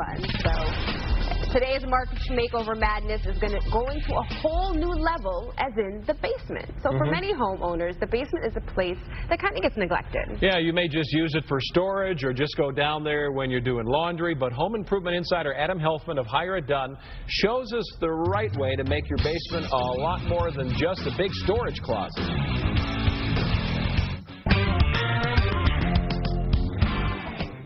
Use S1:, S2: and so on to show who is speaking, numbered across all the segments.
S1: fun. So today's market makeover madness is going to a whole new level, as in the basement. So for many homeowners, the basement is a place that kind of gets neglected.
S2: Yeah, you may just use it for storage or just go down there when you're doing laundry, but home improvement insider Adam Helfman of Hire It Done shows us the right way to make your basement a lot more than just a big storage closet.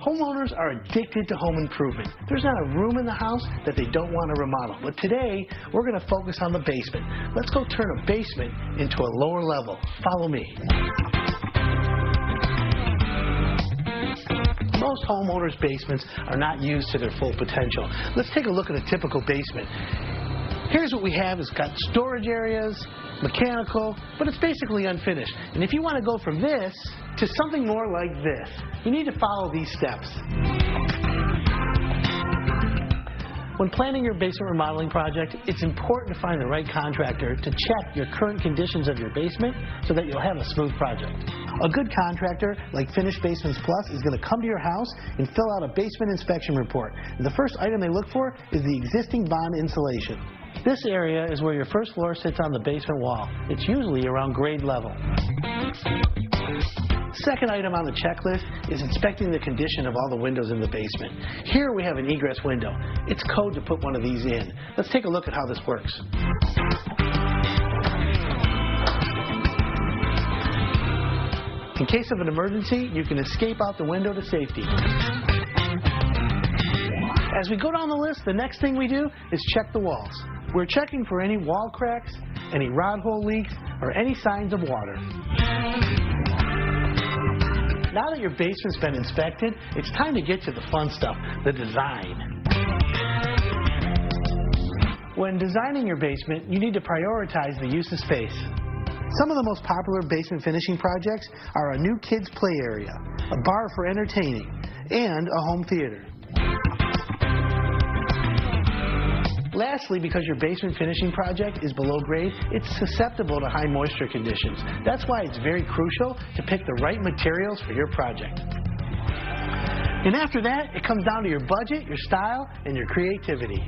S3: Homeowners are addicted to home improvement. There's not a room in the house that they don't want to remodel. But today, we're going to focus on the basement. Let's go turn a basement into a lower level. Follow me. Most homeowners' basements are not used to their full potential. Let's take a look at a typical basement. Here's what we have. It's got storage areas, mechanical, but it's basically unfinished. And if you want to go from this to something more like this, you need to follow these steps. When planning your basement remodeling project, it's important to find the right contractor to check your current conditions of your basement so that you'll have a smooth project. A good contractor, like Finished Basements Plus, is going to come to your house and fill out a basement inspection report. And the first item they look for is the existing bond insulation. This area is where your first floor sits on the basement wall. It's usually around grade level. Second item on the checklist is inspecting the condition of all the windows in the basement. Here we have an egress window. It's code to put one of these in. Let's take a look at how this works. In case of an emergency, you can escape out the window to safety. As we go down the list, the next thing we do is check the walls. We're checking for any wall cracks, any rod hole leaks, or any signs of water. Now that your basement's been inspected, it's time to get to the fun stuff, the design. When designing your basement, you need to prioritize the use of space. Some of the most popular basement finishing projects are a new kids' play area, a bar for entertaining, and a home theater. Lastly, because your basement finishing project is below grade, it's susceptible to high moisture conditions. That's why it's very crucial to pick the right materials for your project. And after that, it comes down to your budget, your style, and your creativity.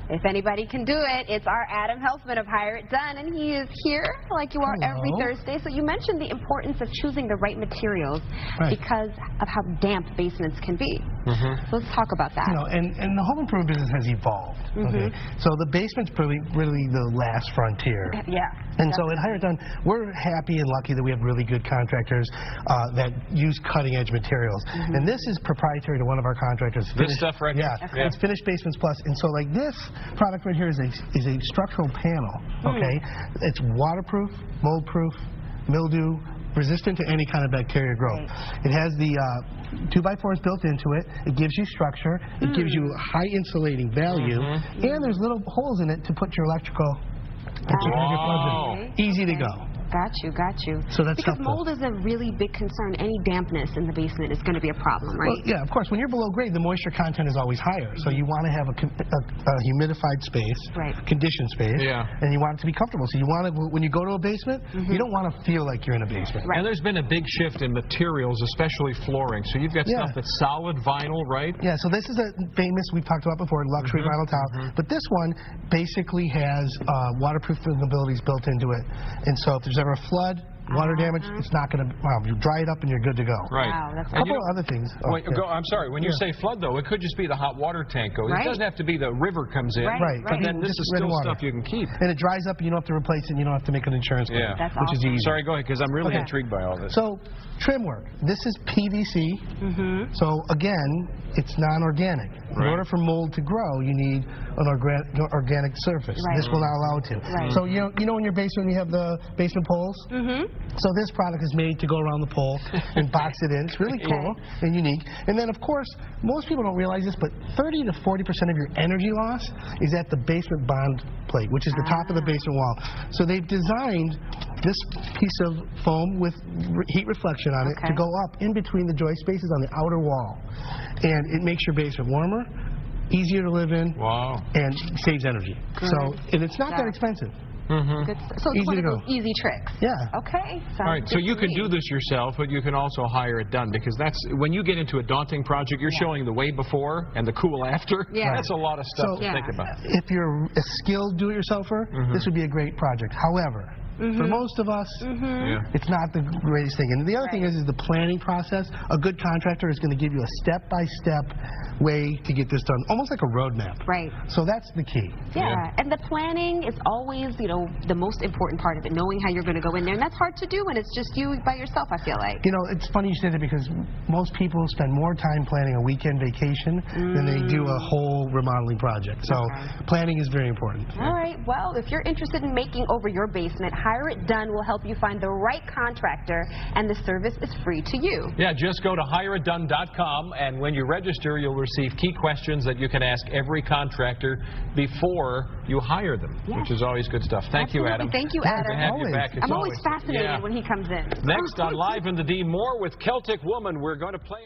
S1: If anybody can do it, it's our Adam Helfman of Hire It Done, and he is here like you are every Thursday. So you mentioned the importance of choosing the right materials because of how damp basements can be. So let's talk about that.
S4: You know, and the home improvement business has evolved. Okay? So the basement's really the last frontier.
S1: Yeah.
S4: And so at Hire It Done, we're happy and lucky that we have really good contractors that use cutting-edge materials. And this is proprietary to one of our contractors.
S2: This stuff right here?
S4: Yeah, it's Finished Basements Plus. And so like this product right here is a structural panel, okay? It's waterproof, mold-proof, mildew, resistant to any kind of bacteria growth. It has the 2x4s built into it. It gives you structure. It gives you high insulating value. And there's little holes in it to put your electrical, your plugs in. Easy to go.
S1: Got you.
S4: So that's
S1: because
S4: helpful.
S1: mold is a really big concern. Any dampness in the basement is going to be a problem, right?
S4: Well, yeah, of course. When you're below grade, the moisture content is always higher. So you want to have a humidified space, conditioned space, and you want it to be comfortable. So you want to, when you go to a basement, you don't want to feel like you're in a basement.
S2: And there's been a big shift in materials, especially flooring. So you've got stuff that's solid vinyl, right?
S4: Yeah, so this is a famous, we've talked about before, luxury vinyl tile. But this one basically has waterproofing abilities built into it. And so if there's ever a flood, water damage, it's not going to, you dry it up and you're good to go.
S2: Right.
S1: Wow, that's
S4: a couple of other things.
S2: I'm sorry, when you say flood though, it could just be the hot water tank goes. It doesn't have to be the river comes in. But then this is still stuff you can keep.
S4: And it dries up and you don't have to replace it and you don't have to make an insurance claim.
S1: That's
S4: which is easy.
S2: Sorry, go ahead, because I'm really intrigued by all this.
S4: So, trim work. This is PVC. So, again, it's non-organic. In order for mold to grow, you need an organic surface. This will not allow it to. So, you know in your basement you have the basement poles? So this product is made to go around the pole and box it in. It's really cool and unique. And then, of course, most people don't realize this, but 30 to 40% of your energy loss is at the basement bond plate, which is the top of the basement wall. So they've designed this piece of foam with heat reflection on it to go up in between the joist spaces on the outer wall. And it makes your basement warmer, easier to live in, and saves energy. So, and it's not that expensive.
S1: Good stuff. So it's one of those easy tricks.
S4: Yeah.
S1: Okay.
S2: All right, so you can do this yourself, but you can also hire it done, because that's when you get into a daunting project, you're showing the way before and the cool after.
S1: Yeah.
S2: That's a lot of stuff to think about.
S4: If you're a skilled do-it-yourselfer, this would be a great project. However, for most of us, it's not the greatest thing. And the other thing is the planning process. A good contractor is going to give you a step-by-step way to get this done, almost like a roadmap.
S1: Right.
S4: So that's the key.
S1: Yeah, and the planning is always, you know, the most important part of it, knowing how you're going to go in there. And that's hard to do when it's just you by yourself, I feel like.
S4: You know, it's funny you say that, because most people spend more time planning a weekend vacation than they do a whole remodeling project. So planning is very important.
S1: All right. Well, if you're interested in making over your basement, Hire It Done will help you find the right contractor, and the service is free to you.
S2: Yeah, just go to hireitdone.com, and when you register, you'll receive key questions that you can ask every contractor before you hire them, which is always good stuff. Thank you, Adam.
S1: Thank you, Adam.
S2: Good to have you back.
S1: I'm always fascinated when he comes in.
S2: Next on Live in the D, more with Celtic Woman. We're going to play